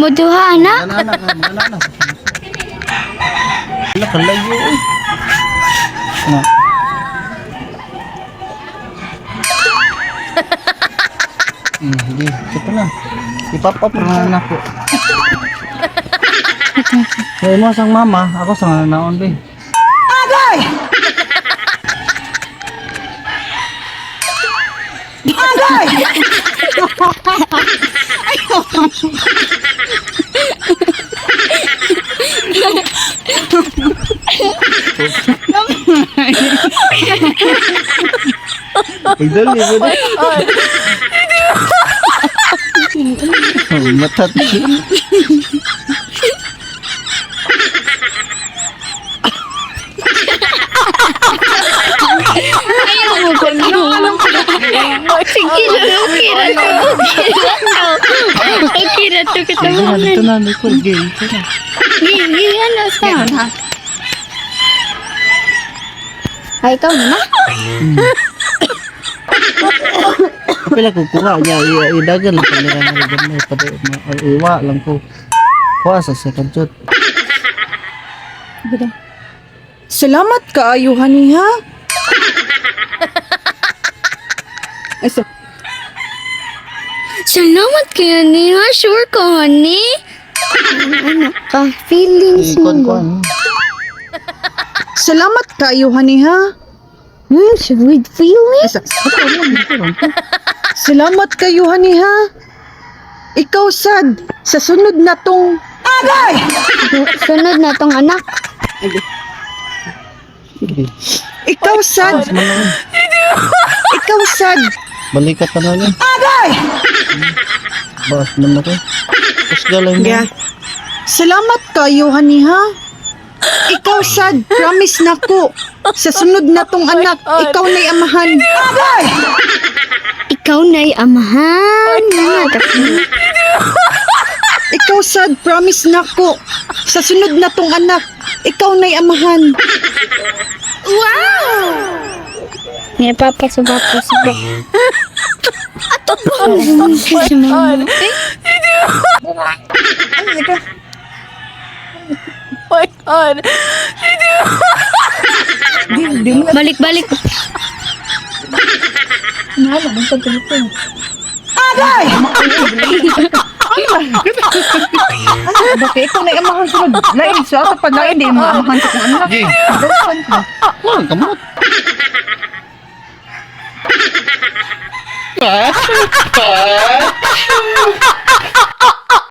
mo duha, anak. Manana. Wala kalayo eh. Ano? Hindi, ito na. Ipapap na ako. Kaya mo sang mama, ako sang naon be. Agay! Agay! Pagdali mo na. Matat. Ayaw mo ko na. Sige lang, okay na to. Okay na to, kita mo Dito na, may kurgay. Gigi, ano sa? Ay, ikaw na? Pila ko kuha niya, idagan lang kanila ng gamay pati iwa lang ko. Kuha sa second shot. Salamat ka, ayuhan niya. Eso, Salamat kaya niya. Sure ka, honey. Ano ka? Feelings mo ba? Kuan. salamat ka, ayuhan niya. Sweet feelings? Salamat ka, ayuhan niya. Ikaw sad sa sunod na tong Sunod na tong anak. ikaw sad. Ikaw sad. Balikat na lang. Bas man ako. Tapos galing mo. Yeah. Salamat ka, ayuhan niya. Ikaw sad, promise na ko. Sa sunod na tong anak, ikaw na'y amahan. Ikaw na'y amahan. Ikaw sad, promise na ko. Sa sunod na tong anak, ikaw na'y amahan. May papasubap. Ato po. My God. Di mo na Balik. bakit ikaw na'y amahan sunod. Lain, sa ato pa lain, di mo amahan sa kung anak. Hey. Dasan ka. Kuan kamot.